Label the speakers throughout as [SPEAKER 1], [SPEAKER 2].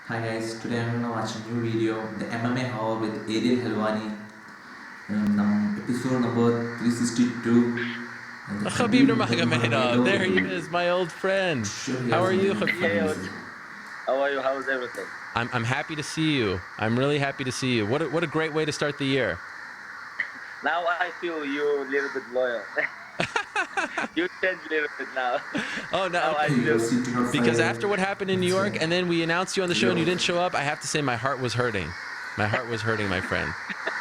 [SPEAKER 1] Hi guys, today I'm gonna watch a new video, the MMA Hour with Ariel Helwani, episode number 362, and the
[SPEAKER 2] Khabib
[SPEAKER 1] Khabib
[SPEAKER 2] Nurmagamedov,
[SPEAKER 1] Nurmagamedov
[SPEAKER 2] there he
[SPEAKER 1] debate.
[SPEAKER 2] is, my old friend.
[SPEAKER 1] Sure, he
[SPEAKER 2] How
[SPEAKER 1] has
[SPEAKER 2] are you,
[SPEAKER 1] something funny
[SPEAKER 2] Khabib?
[SPEAKER 1] to
[SPEAKER 3] Yeah,
[SPEAKER 1] say.
[SPEAKER 3] how are you? How's everything?
[SPEAKER 2] I'm happy to see you. I'm really happy to see you. What a great way to start the year.
[SPEAKER 3] Now I feel you a little bit loyal. You changed a little bit now.
[SPEAKER 2] Oh no,
[SPEAKER 3] Now I
[SPEAKER 1] You
[SPEAKER 3] feel.
[SPEAKER 1] UFC 205.
[SPEAKER 2] because after what happened in New
[SPEAKER 1] That's
[SPEAKER 2] York,
[SPEAKER 1] right.
[SPEAKER 2] and then we announced you on the show and you
[SPEAKER 1] Yo,
[SPEAKER 2] didn't show up, I have to say my heart was hurting. My heart was hurting, my friend.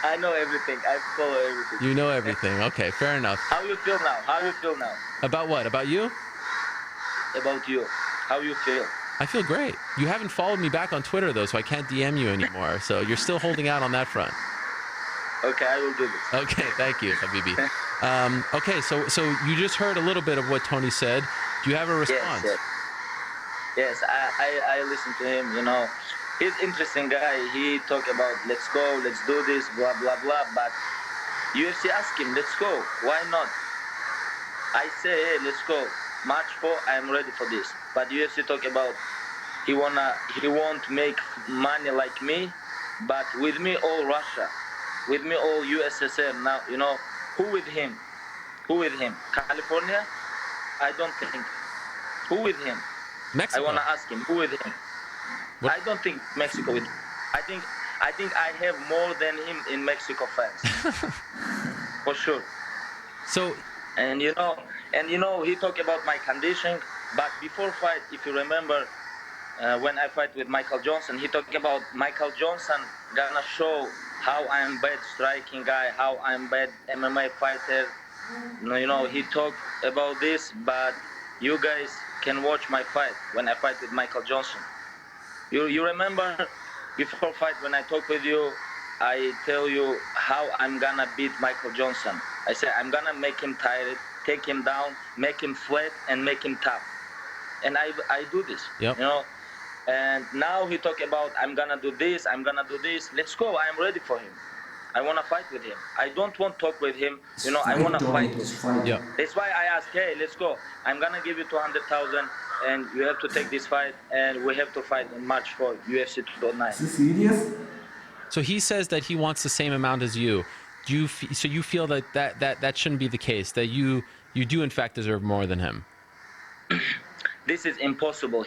[SPEAKER 3] I know everything. I follow everything.
[SPEAKER 2] You know everything. Okay, fair enough.
[SPEAKER 3] How you feel now? How you feel now
[SPEAKER 2] About what? About you?
[SPEAKER 3] about you? How you feel?
[SPEAKER 2] I feel great. You haven't followed me back on Twitter though, so I can't DM you anymore. So you're still holding out on that front.
[SPEAKER 3] Okay, I will do this.
[SPEAKER 2] Okay, thank you, Habibi. Okay, so you just heard a little bit of what Tony said. Do you have a response?
[SPEAKER 3] Yes. I listen to him. You know, he's interesting guy. He talk about let's go, let's do this, blah blah blah. But UFC ask him, let's go. Why not? I say, hey, let's go. Match 4, I'm ready for this. But UFC talk about he won't make money like me, but with me all Russia, with me all USSR. Now you know who with him? Who with him? California? I don't think. Who with him?
[SPEAKER 2] Mexico.
[SPEAKER 3] I wanna ask him who with him.
[SPEAKER 2] What?
[SPEAKER 3] I don't think Mexico with. I think I have more than him in Mexico fans for sure.
[SPEAKER 2] So
[SPEAKER 3] And you know, he talked about my condition. But before fight, if you remember, when I fight with Michael Johnson, he talked about Michael Johnson gonna show how I'm bad striking guy, how I'm bad MMA fighter. You know, he talked about this. But you guys can watch my fight when I fight with Michael Johnson. You remember before fight when I talk with you, I tell you how I'm gonna beat Michael Johnson. I say I'm gonna make him tired, take him down, make him flat, and make him tough. And I do this.
[SPEAKER 2] Yep.
[SPEAKER 3] You know. And now he talk about I'm gonna do this, I'm gonna do this. Let's go. I'm ready for him. I wanna fight with him. I don't want to talk with him. You know, I wanna fight with him.
[SPEAKER 2] yeah.
[SPEAKER 3] That's why I asked, hey, let's go. I'm gonna give you 200,000, and you have to take this fight, and we have to fight in March 4, UFC 209.
[SPEAKER 1] is this serious?
[SPEAKER 2] So he says that he wants the same amount as you. Do you so you feel that shouldn't be the case? That you do in fact deserve more than him?
[SPEAKER 3] This is impossible.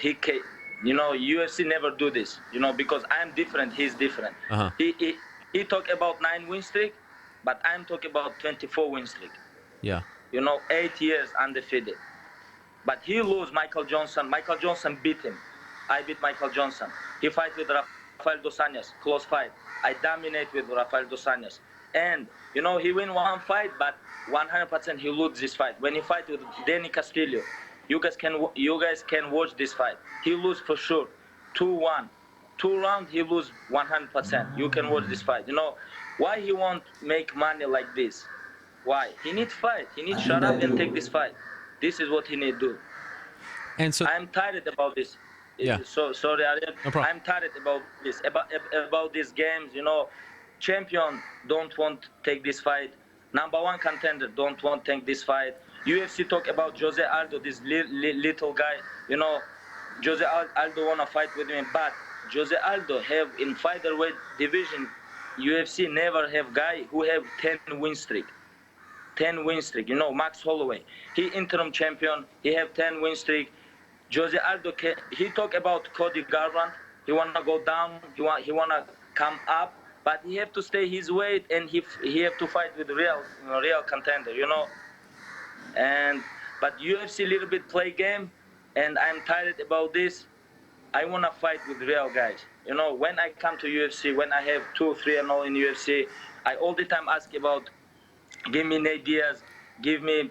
[SPEAKER 3] You know, UFC never do this. You know, because I'm different, he's different.
[SPEAKER 2] Uh-huh.
[SPEAKER 3] He talk about 9 win streak, but I'm talking about 24 win streak.
[SPEAKER 2] Yeah.
[SPEAKER 3] You know, 8 years undefeated. But he lose Michael Johnson. Michael Johnson beat him. I beat Michael Johnson. He fight with Rafael Dos Anjos, close fight. I dominate with Rafael Dos Anjos. And, you know, he win one fight, but 100% he lose this fight. When he fight with Danny Castillo, you guys can watch this fight. He lose for sure, 2-1. 2 rounds, he lose 100%. You can watch this fight. You know, why he won't make money like this? Why? He need fight. He need shut up and take this fight. This is what he need do.
[SPEAKER 2] And so
[SPEAKER 3] I'm tired about this.
[SPEAKER 2] Yeah.
[SPEAKER 3] So sorry, Ariel.
[SPEAKER 2] No problem.
[SPEAKER 3] I'm tired about this. About these games. You know, champion don't want to take this fight. Number 1 contender don't want to take this fight. UFC talk about Jose Aldo, this little guy. You know, Jose Aldo wanna fight with me, but Jose Aldo have in featherweight division. UFC never have guy who have 10 win streak. 10 win streak. You know, Max Holloway. He interim champion. He have 10 win streak. Jose Aldo, he talk about Cody Garbrandt. He wanna go down. He wanna come up, but he have to stay his weight, and he have to fight with real contender. You know. But UFC little bit play game, and I'm tired about this. I wanna fight with real guys. You know, when I come to UFC, when I have 2-3-0 in UFC, I all the time ask about, give me Nate Diaz, give me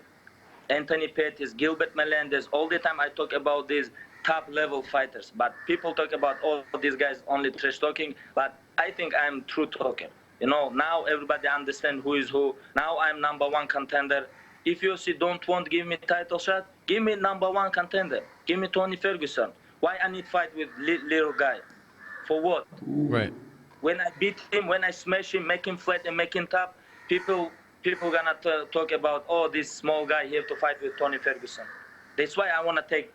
[SPEAKER 3] Anthony Pettis, Gilbert Melendez. All the time I talk about these top level fighters. But people talk about all these guys only trash talking. But I think I'm true talking. You know, now everybody understand who is who. Now I'm number 1 contender. If UFC don't want to give me title shot, give me number 1 contender. Give me Tony Ferguson. Why I need fight with little guy? For what?
[SPEAKER 2] right.
[SPEAKER 3] When I beat him, when I smash him, make him flat and make him tough, people gonna talk about, oh, this small guy, he have to fight with Tony Ferguson. That's why I wanna take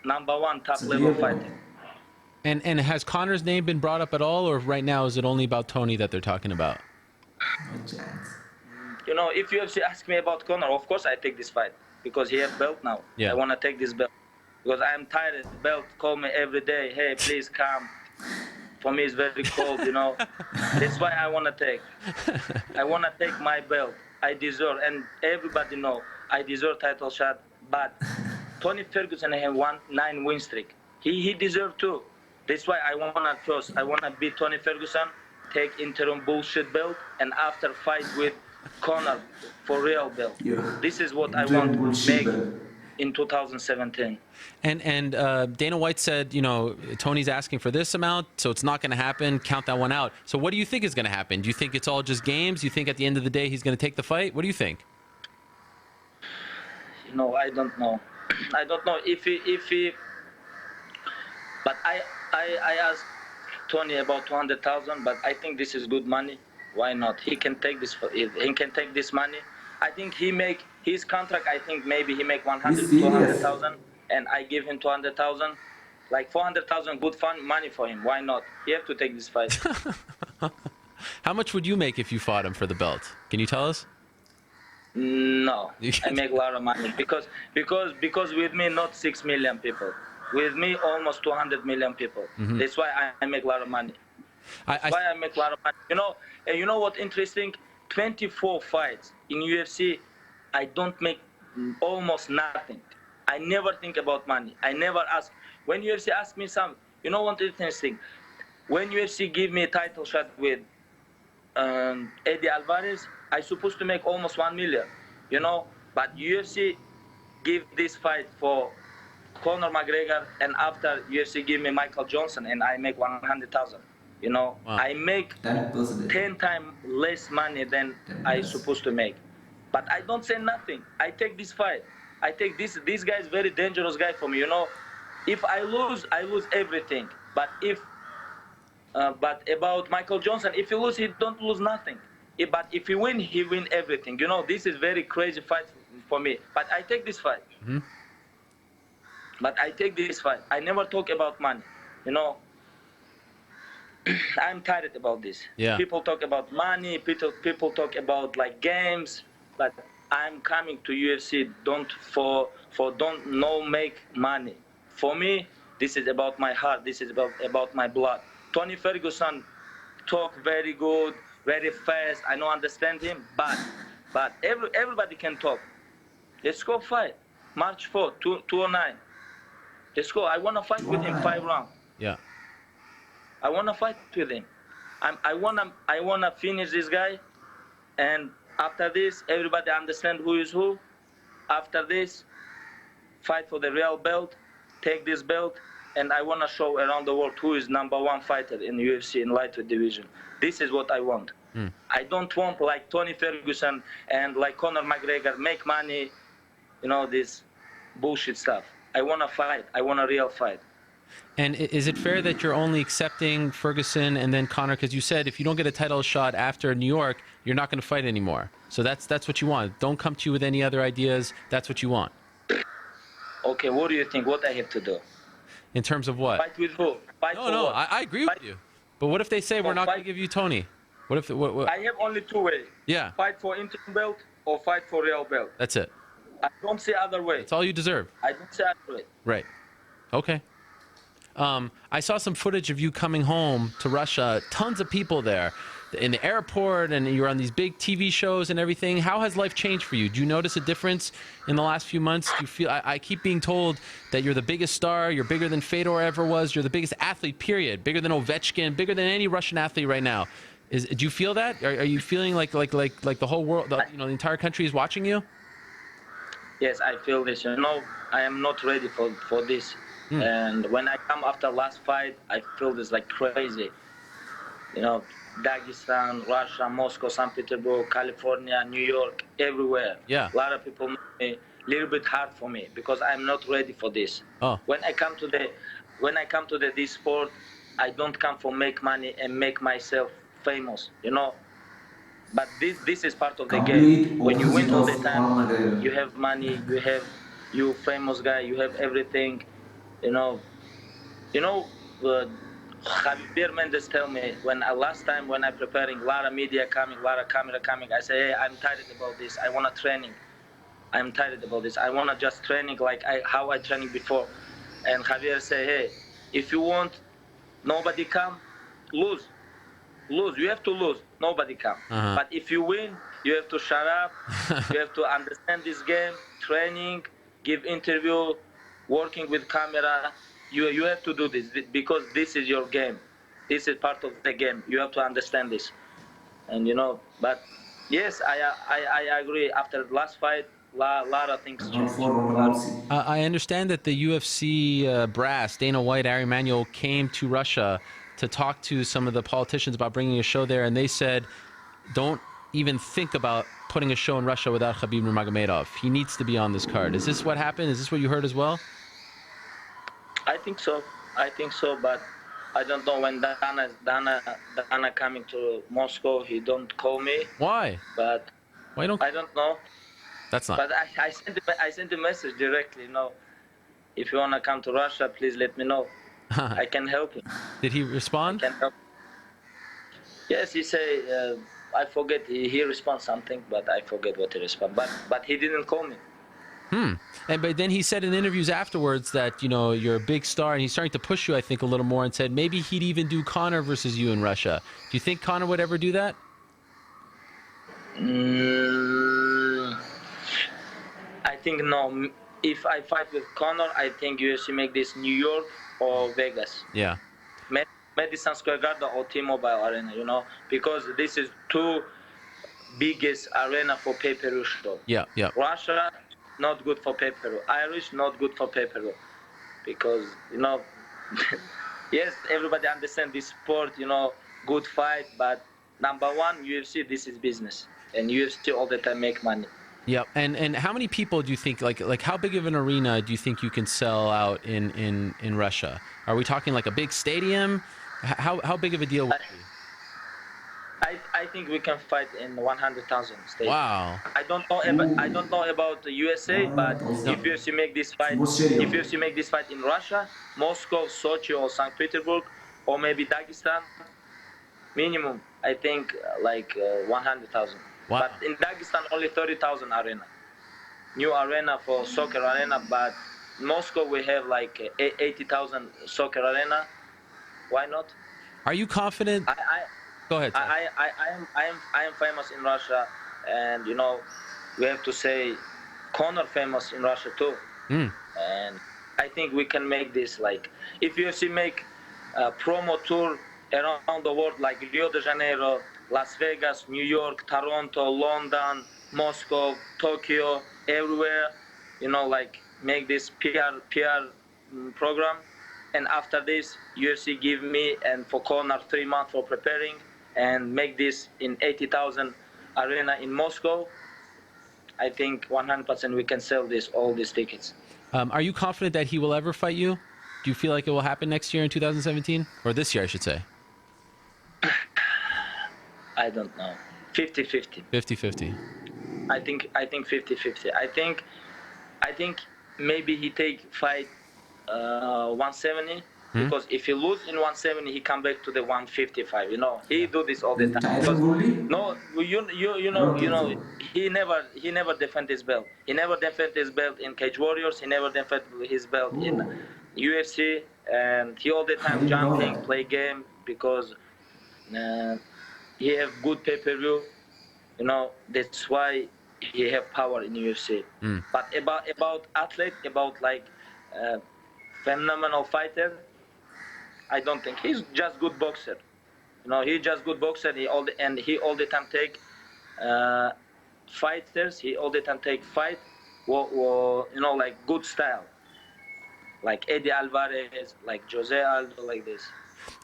[SPEAKER 3] number 1 top level fighter.
[SPEAKER 2] And has Connor's name been brought up at all, or right now is it only about Tony that they're talking about?
[SPEAKER 1] No chance.
[SPEAKER 3] You know, if UFC ask me about Conor, of course I take this fight because he have belt now.
[SPEAKER 2] Yeah.
[SPEAKER 3] I want to take this belt because I'm tired of belt. Call me every day. Hey, please come. For me, it's very cold. You know, that's why I want to take. I want to take my belt. I deserve, and everybody know I deserve title shot. But Tony Ferguson have won 9 win streak. He deserve too. That's why I wanna first. I wanna beat Tony Ferguson, take interim bullshit belt, and after fight with Conor for real belt.
[SPEAKER 1] Yeah.
[SPEAKER 3] This is what I
[SPEAKER 1] Interim
[SPEAKER 3] want to
[SPEAKER 1] bullshit
[SPEAKER 3] make
[SPEAKER 1] belt.
[SPEAKER 3] in 2017.
[SPEAKER 2] And Dana White said, you know, Tony's asking for this amount, so it's not going to happen. Count that one out. So what do you think is going to happen? Do you think it's all just games? Do you think at the end of the day he's going to take the fight? What do you think?
[SPEAKER 3] You know, I don't know. I don't know if he. But I asked Tony about 200,000, but I think this is good money. Why not? He can take this. He can take this money. I think he make his contract. I think maybe he make 100 to 200,000, and I give him 200,000, like 400,000. Good fun money for him. Why not? He have to take this fight.
[SPEAKER 2] How much would you make if you fought him for the belt? Can you tell us?
[SPEAKER 3] No, I make a lot of money because with me not 6 million people. With me almost 200 million people.
[SPEAKER 2] Mm-hmm.
[SPEAKER 3] That's why I make a lot of money. That's why I make a lot of money. You know, and you know what interesting? 24 fights in UFC, I don't make almost nothing. I never think about money. I never ask. When UFC ask me something, you know what interesting? When UFC give me a title shot with Eddie Alvarez, I supposed to make almost 1 million, you know. But UFC give this fight for Conor McGregor, and after UFC give me Michael Johnson, and I make 100,000. You know,
[SPEAKER 2] wow.
[SPEAKER 3] I make 10 times less money than I supposed to make. But I don't say nothing. I take this fight. I take this. This guy is very dangerous guy for me. You know, if I lose everything. But about Michael Johnson, if he lose, he don't lose nothing. But if he win everything. You know, this is very crazy fight for me. But I take this fight.
[SPEAKER 2] Mm-hmm.
[SPEAKER 3] But I take this fight. I never talk about money. You know, I'm tired about this.
[SPEAKER 2] Yeah.
[SPEAKER 3] People talk about money. People talk about like games. But I'm coming to UFC don't make money. For me, this is about my heart. This is about my blood. Tony Ferguson talk very good, very fast. I don't understand him, but everybody can talk. Let's go fight. March 4, 209. Let's go. I want to fight with him 5 rounds.
[SPEAKER 2] Yeah.
[SPEAKER 3] I want to fight with him. I wanna finish this guy, and after this, everybody understand who is who. After this, fight for the real belt, take this belt, and I want to show around the world who is #1 fighter in UFC in lightweight division. This is what I want. I don't want like Tony Ferguson and like Conor McGregor make money, you know, this bullshit stuff. I want to fight. I want a real fight.
[SPEAKER 2] And is it fair that you're only accepting Ferguson and then Conor? Because you said if you don't get a title shot after New York, you're not going to fight anymore. So that's what you want. Don't come to you with any other ideas. That's what you want.
[SPEAKER 3] Okay, what do you think? What I have to do?
[SPEAKER 2] In terms of what?
[SPEAKER 3] Fight with who? Fight for
[SPEAKER 2] No,
[SPEAKER 3] what?
[SPEAKER 2] I agree with you. But what if they say we're not going to give you Tony? What if? What?
[SPEAKER 3] I have only 2 ways.
[SPEAKER 2] Yeah.
[SPEAKER 3] Fight for interim belt or fight for real belt.
[SPEAKER 2] That's it.
[SPEAKER 3] I don't see other way.
[SPEAKER 2] That's all you deserve.
[SPEAKER 3] I don't see other way.
[SPEAKER 2] Right. Okay. I saw some footage of you coming home to Russia. Tons of people there in the airport, and you're on these big TV shows and everything. How has life changed for you? Do you notice a difference in the last few months? Do you feel? I keep being told that you're the biggest star. You're bigger than Fedor ever was. You're the biggest athlete, period. Bigger than Ovechkin. Bigger than any Russian athlete right now. Do you feel that? Are you feeling like the whole world, the entire country is watching you?
[SPEAKER 3] Yes, I feel this. You know, I am not ready for this. And when I come after last fight, I feel this like crazy. You know, Dagestan, Russia, Moscow, St. Petersburg, California, New York, everywhere.
[SPEAKER 2] Yeah.
[SPEAKER 3] A lot of people know me. Little bit hard for me because I'm not ready for this.
[SPEAKER 2] Oh.
[SPEAKER 3] When I come to this sport, I don't come for make money and make myself famous. You know. But this is part of the game. When you win all the time, you have money, you famous guy, you have everything. You know, uh, Javier Mendes tell me when last time when I preparing, a lot of media coming, a lot of camera coming. I say, hey, I'm tired about this. I want to training. I'm tired about this. I want to just training like how I training before. And Javier say, hey, if you want, nobody come, lose. Lose. You have to lose. Nobody come.
[SPEAKER 2] Uh-huh.
[SPEAKER 3] But if you win, you have to shut up. You have to understand this game, training, give interview, working with camera. You have to do this because this is your game. This is part of the game. You have to understand this. And but yes, I agree. After the last fight, lot of things
[SPEAKER 1] Round
[SPEAKER 3] changed.
[SPEAKER 1] 4, Ronda Rousey.
[SPEAKER 2] I understand that the UFC brass, Dana White, Ari Emanuel, came to Russia to talk to some of the politicians about bringing a show there, and they said, don't even think about putting a show in Russia without Khabib Nurmagamedov. He needs to be on this card. Is this what happened? Is this what you heard as well?
[SPEAKER 3] I think so. But I don't know when Dana coming to Moscow. He don't call me.
[SPEAKER 2] Why?
[SPEAKER 3] But
[SPEAKER 2] Why don't?
[SPEAKER 3] I don't know.
[SPEAKER 2] That's not.
[SPEAKER 3] But I sent a message directly. If you wanna come to Russia, please let me know. I can help you.
[SPEAKER 2] Did he respond?
[SPEAKER 3] Can help. Yes, he say. I forget. He responds something, but I forget what he respond. But he didn't call me.
[SPEAKER 2] But then he said in interviews afterwards that you're a big star, and he's starting to push you, I think, a little more, and said maybe he'd even do Conor versus you in Russia. Do you think Conor would ever do that?
[SPEAKER 3] I think no. If I fight with Conor, I think UFC make this New York or Vegas.
[SPEAKER 2] Yeah.
[SPEAKER 3] Madison Square Garden or T-Mobile Arena, because this is two biggest arena for pay-per-view show.
[SPEAKER 2] Yeah.
[SPEAKER 3] Russia, not good for pay-per-view. Irish, not good for pay-per-view. Because, yes, everybody understand this sport, good fight, but number one, UFC, this is business. And UFC all the time make money.
[SPEAKER 2] Yep. And how many people do you think, like how big of an arena do you think you can sell out in Russia? Are we talking like a big stadium? How big of a deal would it be?
[SPEAKER 3] I think we can fight in 100,000 states.
[SPEAKER 2] Wow.
[SPEAKER 3] I don't know about the USA, but if UFC make this fight in Russia, Moscow, Sochi, or St. Petersburg, or maybe Dagestan, minimum I think 100,000.
[SPEAKER 2] Wow.
[SPEAKER 3] But in Dagestan only 30,000 arena, new arena for soccer arena. But Moscow we have 80,000 soccer arena. Why not?
[SPEAKER 2] Are you confident? Go ahead.
[SPEAKER 3] I am famous in Russia, and we have to say Conor famous in Russia too. And I think we can make this if UFC make a promo tour around the world like Rio de Janeiro, Las Vegas, New York, Toronto, London, Moscow, Tokyo, everywhere, make this PR program. And after this, UFC give me and for Conor 3 months for preparing and make this in 80,000 arena in Moscow. I think 100% we can sell all these tickets.
[SPEAKER 2] Are you confident that he will ever fight you? Do you feel like it will happen next year in 2017? Or this year, I should say.
[SPEAKER 3] I don't know. 50-50.
[SPEAKER 2] 50-50.
[SPEAKER 3] I think 50-50. I think maybe he take fight 170 because if he lose in 170 he come back to the 155. He do this all the time because he never defend his belt. He never defend his belt in Cage Warriors. He never defend his belt in UFC, and he all the time jumping, play game because he have good pay-per-view. That's why he have power in UFC. But about athlete, about phenomenal fighter, I don't think he's just good boxer. He's just good boxer. He all the time take fighters. He all the time take fight. Good style, like Eddie Alvarez, like Jose Aldo, like this.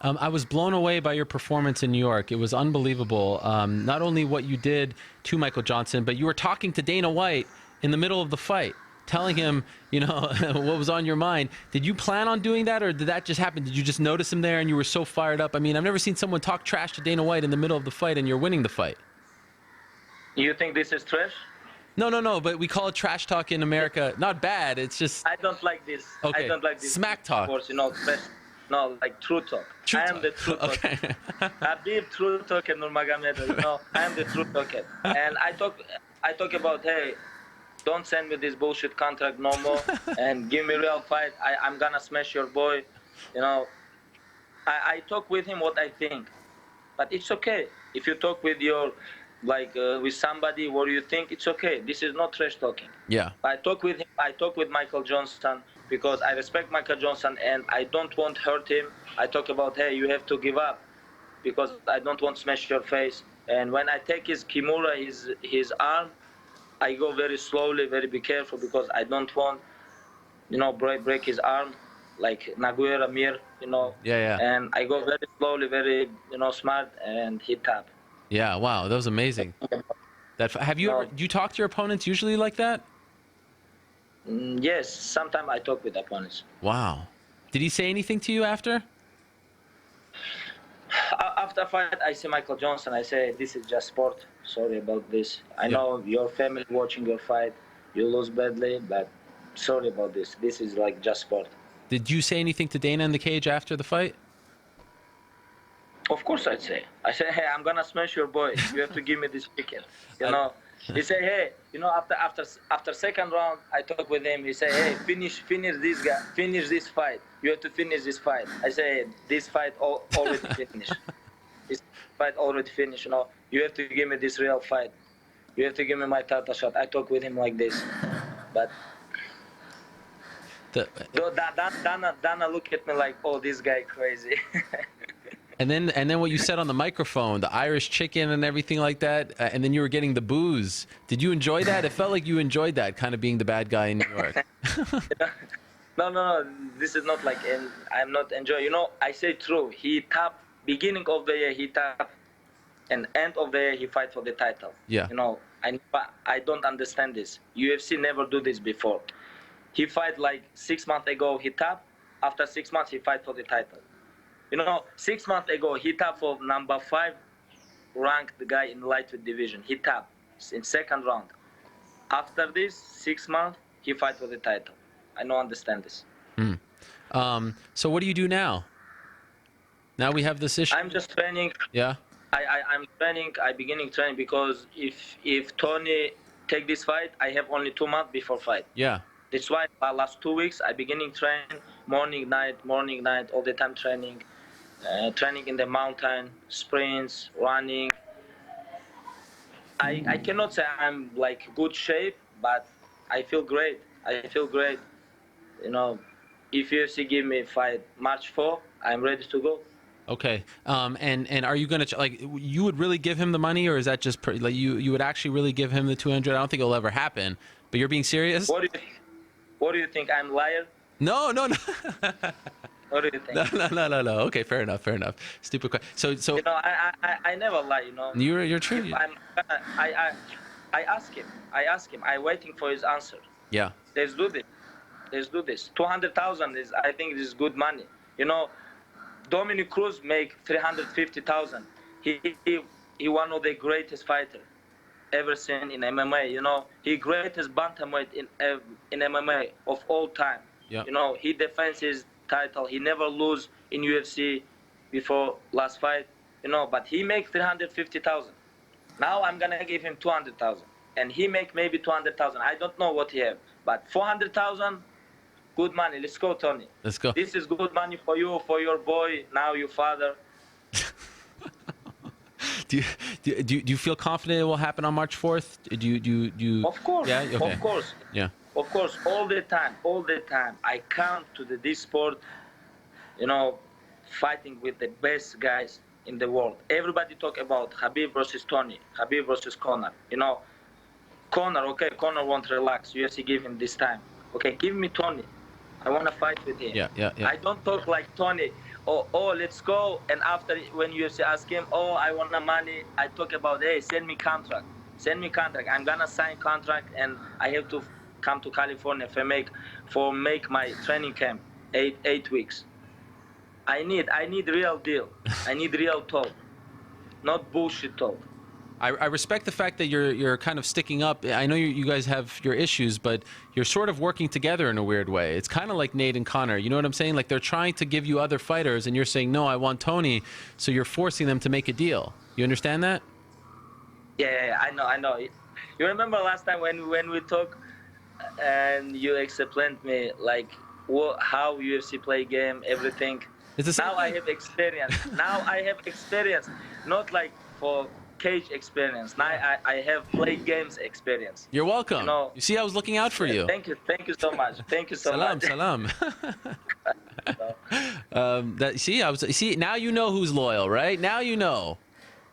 [SPEAKER 2] I was blown away by your performance in New York. It was unbelievable. Not only what you did to Michael Johnson, but you were talking to Dana White in the middle of the fight, telling him, what was on your mind. Did you plan on doing that, or did that just happen? Did you just notice him there and you were so fired up? I mean, I've never seen someone talk trash to Dana White in the middle of the fight and you're winning the fight.
[SPEAKER 3] You think this is trash?
[SPEAKER 2] No, but we call it trash talk in America. Not bad, it's just...
[SPEAKER 3] I don't like this.
[SPEAKER 2] Okay.
[SPEAKER 3] I don't like this.
[SPEAKER 2] Smack talk.
[SPEAKER 3] Of course, No, like true talk.
[SPEAKER 2] True
[SPEAKER 3] I am
[SPEAKER 2] talk.
[SPEAKER 3] the true talk.
[SPEAKER 2] Okay.
[SPEAKER 3] Khabib true talk and Nurmagomedov. I am the true talker. And I talk about, hey, don't send me this bullshit contract no more, and give me real fight. I'm gonna smash your boy. You know, I talk with him what I think, but it's okay if you talk with your with somebody where you think it's okay. This is not trash talking.
[SPEAKER 2] Yeah.
[SPEAKER 3] I talk with him. I talk with Michael Johnson because I respect Michael Johnson and I don't want to hurt him. I talk about, hey, you have to give up because I don't want to smash your face. And when I take his kimura, his arm, I go very slowly, very be careful because I don't want, break his arm like Naguera Mir,
[SPEAKER 2] Yeah, yeah.
[SPEAKER 3] And I go very slowly, very, smart, and he tap.
[SPEAKER 2] Yeah. Wow, that was amazing. Have you
[SPEAKER 3] No.
[SPEAKER 2] ever? Do you talk to your opponents usually like that?
[SPEAKER 3] Yes, sometimes I talk with opponents.
[SPEAKER 2] Wow. Did he say anything to you after?
[SPEAKER 3] After fight, I see Michael Johnson. I say, this is just sport. Sorry about this. I know your family watching your fight. You lose badly, but sorry about this. This is like just sport.
[SPEAKER 2] Did you say anything to Dana in the cage after the fight?
[SPEAKER 3] Of course, I say, hey, I'm gonna smash your boy. You have to give me this ticket. He say, hey, after second round, I talk with him. He say, hey, finish this guy, finish this fight. You have to finish this fight. I say, hey, this fight already finished. This fight already finished. You have to give me this real fight. You have to give me my title shot. I talk with him like this, but Dana look at me like, oh, this guy crazy.
[SPEAKER 2] And then what you said on the microphone, the Irish chicken and everything like that, and then you were getting the booze. Did you enjoy that? It felt like you enjoyed that, kind of being the bad guy in New York.
[SPEAKER 3] No. This is not like, I'm not enjoying. I say true. He tap beginning of the year. He tap, and end of the year he fight for the title.
[SPEAKER 2] Yeah.
[SPEAKER 3] I don't understand this. UFC never do this before. He fight like 6 months ago. He tap. After 6 months he fight for the title. 6 months ago, he tapped for number 5 ranked guy in lightweight division. He tapped in second round. After this, 6 months, he fight for the title. I don't understand this.
[SPEAKER 2] So what do you do now? Now we have this issue.
[SPEAKER 3] I'm just training.
[SPEAKER 2] Yeah.
[SPEAKER 3] I'm training. I beginning training because if Tony take this fight, I have only 2 months before fight.
[SPEAKER 2] Yeah.
[SPEAKER 3] That's why last 2 weeks I beginning train morning, night, all the time training. Training in the mountain, sprints, running. I cannot say I'm like good shape, but I feel great. If UFC give me fight March 4, I'm ready to go.
[SPEAKER 2] Okay. And are you gonna you would really give him the money, or is that just you would actually really give him the 200? I don't think it'll ever happen. But you're being serious?
[SPEAKER 3] What do you think? I'm a liar?
[SPEAKER 2] No.
[SPEAKER 3] What do you think?
[SPEAKER 2] No. Okay, fair enough. Stupid question. So
[SPEAKER 3] I never lie.
[SPEAKER 2] You're true.
[SPEAKER 3] I ask him. I'm waiting for his answer.
[SPEAKER 2] Yeah.
[SPEAKER 3] Let's do this. 200,000 is, I think, this is good money. Dominic Cruz make 350,000. He one of the greatest fighter ever seen in MMA. He greatest bantamweight in MMA of all time.
[SPEAKER 2] Yeah.
[SPEAKER 3] He defends his title. He never lose in UFC before last fight. But he make 350,000. Now I'm gonna give him 200,000, and he make maybe 200,000. I don't know what he have, but 400,000, good money. Let's go, Tony.
[SPEAKER 2] Let's go.
[SPEAKER 3] This is good money for you, for your boy. Now your father.
[SPEAKER 2] Do you feel confident it will happen on March 4th? Do you?
[SPEAKER 3] Of course.
[SPEAKER 2] Yeah. Okay.
[SPEAKER 3] Of course.
[SPEAKER 2] Yeah.
[SPEAKER 3] Of course. All the time. I come to this sport, fighting with the best guys in the world. Everybody talk about Khabib versus Tony, Khabib versus Conor. Conor won't relax. UFC give him this time. Okay, give me Tony. I want to fight with him.
[SPEAKER 2] Yeah.
[SPEAKER 3] I don't talk like Tony. Oh, let's go. And after, when UFC ask him, I want the money, I talk about, hey, send me contract. I'm gonna sign contract, and I have to come to California for make my training camp 8 weeks. I need real deal. I need real talk, not bullshit talk.
[SPEAKER 2] I respect the fact that you're kind of sticking up. I know you guys have your issues, but you're sort of working together in a weird way. It's kind of like Nate and Connor. You know what I'm saying? Like they're trying to give you other fighters, and you're saying no, I want Tony. So you're forcing them to make a deal. You understand that?
[SPEAKER 3] Yeah, I know. You remember last time when we talked, and you explained me like how UFC play game, everything.
[SPEAKER 2] It's the same
[SPEAKER 3] Now I
[SPEAKER 2] thing.
[SPEAKER 3] have experience. Now I have experience, not like for cage experience. Now I have play games experience.
[SPEAKER 2] You're welcome.
[SPEAKER 3] You know,
[SPEAKER 2] You see, I was looking out for you.
[SPEAKER 3] Thank you so much. Thank you so
[SPEAKER 2] Salam,
[SPEAKER 3] much.
[SPEAKER 2] salam. See, now you know who's loyal, right? Now you know.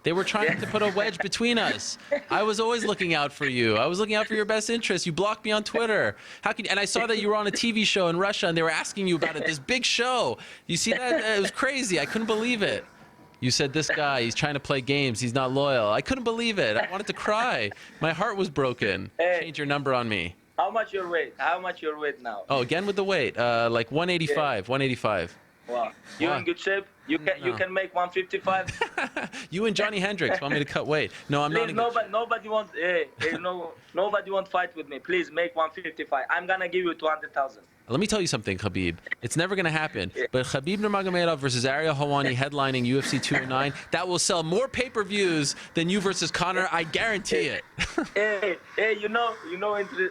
[SPEAKER 2] They were trying to put a wedge between us. I was always looking out for you. I was looking out for your best interest. You blocked me on Twitter. And I saw that you were on a TV show in Russia, and they were asking you about it. This big show. You see that? It was crazy. I couldn't believe it. You said, this guy, he's trying to play games. He's not loyal. I couldn't believe it. I wanted to cry. My heart was broken.
[SPEAKER 3] Hey.
[SPEAKER 2] Change your number on me.
[SPEAKER 3] How much your weight? How much your weight now?
[SPEAKER 2] Oh, again with the weight. Like 185. 185.
[SPEAKER 3] Wow. You
[SPEAKER 2] Wow.
[SPEAKER 3] in good shape? You can make 155.
[SPEAKER 2] You and Johnny Hendricks want me to cut weight. No, I'm not.
[SPEAKER 3] Please, nobody want. Nobody want fight with me. Please make 155. I'm gonna give you 200,000.
[SPEAKER 2] Let me tell you something, Khabib. It's never going to happen. But Khabib Nurmagamedov versus Ariel Helwani headlining UFC 209, that will sell more pay-per-views than you versus Connor. I guarantee it.
[SPEAKER 3] Hey, you know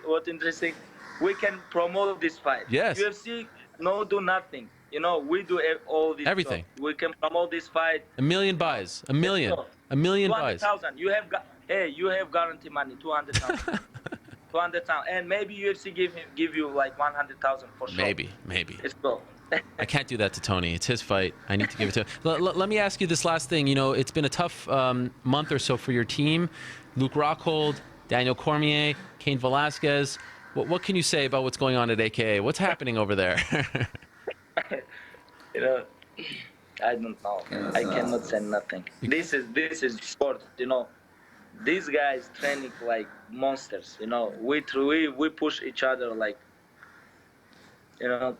[SPEAKER 3] what's interesting? We can promote this fight.
[SPEAKER 2] Yes.
[SPEAKER 3] UFC do nothing. You know, we do all this.
[SPEAKER 2] Everything.
[SPEAKER 3] Stuff. We can promote this fight.
[SPEAKER 2] 1 million buys. A million buys.
[SPEAKER 3] 200,000. You have guarantee money. 200,000. 200,000, and maybe UFC give you like 100,000 for sure.
[SPEAKER 2] Maybe.
[SPEAKER 3] It's cool.
[SPEAKER 2] I can't do that to Tony. It's his fight. I need to give it to him. Let me ask you this last thing. You know, it's been a tough month or so for your team. Luke Rockhold, Daniel Cormier, Cain Velasquez. What can you say about what's going on at AKA? What's happening over there?
[SPEAKER 3] You know, I don't know. I cannot say nothing. This is sport. You know, these guys training like monsters. You know, we push each other like. You know,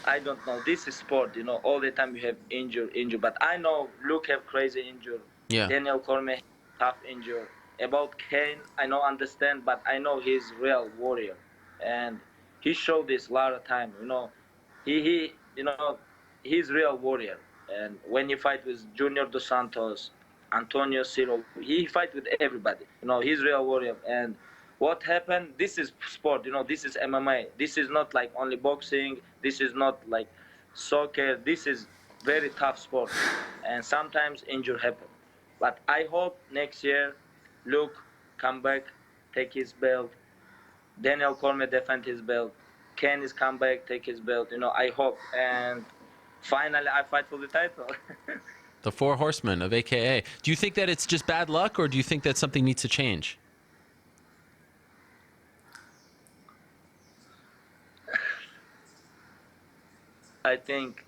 [SPEAKER 3] I don't know. This is sport. You know, all the time you have injured. But I know Luke have crazy injury.
[SPEAKER 2] Yeah.
[SPEAKER 3] Daniel Cormier tough injury. About Cain, I know understand, but I know he's real warrior, and he showed this a lot of time. You know, he you know, he's real warrior. And when you fight with Junior Dos Santos, Antonio Ciro, he fight with everybody. You know, he's real warrior. And what happened? This is sport. You know, this is MMA. This is not like only boxing. This is not like soccer. This is very tough sport, and sometimes injury happen. But I hope next year, Luke come back, take his belt. Daniel Cormier defend his belt. Cain is come back, take his belt. You know, I hope. And finally, I fight for the title.
[SPEAKER 2] The Four Horsemen of AKA. Do you think that it's just bad luck, or do you think that something needs to change?
[SPEAKER 3] I think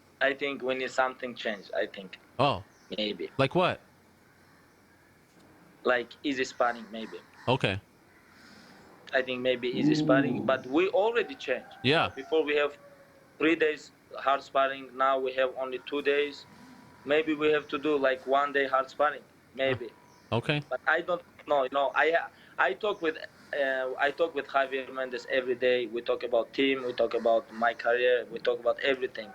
[SPEAKER 3] we need something change. I think
[SPEAKER 2] Oh,
[SPEAKER 3] maybe
[SPEAKER 2] like what?
[SPEAKER 3] like easy sparring, maybe.
[SPEAKER 2] Okay.
[SPEAKER 3] I think maybe easy sparring, but we already changed.
[SPEAKER 2] Yeah.
[SPEAKER 3] Before we have 3 days hard sparring. Now we have only 2 days. Maybe we have to do like 1 day hard sparring. Maybe.
[SPEAKER 2] Okay.
[SPEAKER 3] But I don't know. You know, I talk with Javier Mendes every day. We talk about team. We talk about my career. We talk about everything.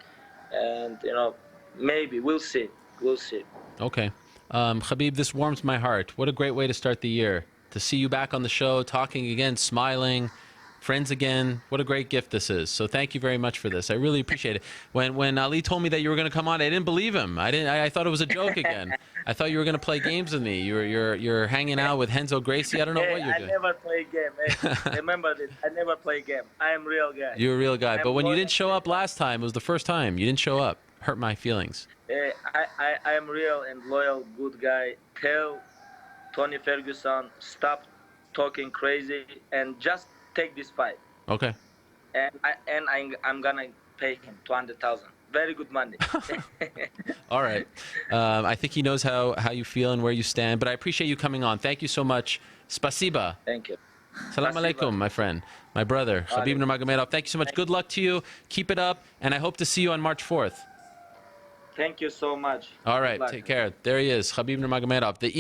[SPEAKER 3] And you know, maybe we'll see. We'll see.
[SPEAKER 2] Okay. Khabib, this warms my heart. What a great way to start the year. To see you back on the show, talking again, smiling, friends again. What a great gift this is. So thank you very much for this. I really appreciate it. When Ali told me that you were going to come on, I didn't believe him. I thought it was a joke again. I thought you were going to play games with me. You're hanging out with Renzo Gracie. I don't know what you're doing.
[SPEAKER 3] I never play game. Hey, remember this. I never play game. I am real guy.
[SPEAKER 2] You're a real guy. But when you
[SPEAKER 3] loyal.
[SPEAKER 2] didn't show up last time, it was the first time. You didn't show up. Hurt my feelings.
[SPEAKER 3] I am real and loyal, good guy. Tell Tony Ferguson, stop talking crazy and just take this fight.
[SPEAKER 2] Okay.
[SPEAKER 3] And I'm gonna pay him 200,000. Very good money.
[SPEAKER 2] All right. I think he knows how you feel and where you stand. But I appreciate you coming on. Thank you so much. Spasiba.
[SPEAKER 3] Thank you.
[SPEAKER 2] Salam alaikum, my friend, my brother, Khabib Nurmagomedov. Thank you so much. Good luck to you. Keep it up, and I hope to see you on March 4th.
[SPEAKER 3] Thank you so much.
[SPEAKER 2] All right.
[SPEAKER 3] Good luck.
[SPEAKER 2] Take care. There he is, Khabib Nurmagomedov.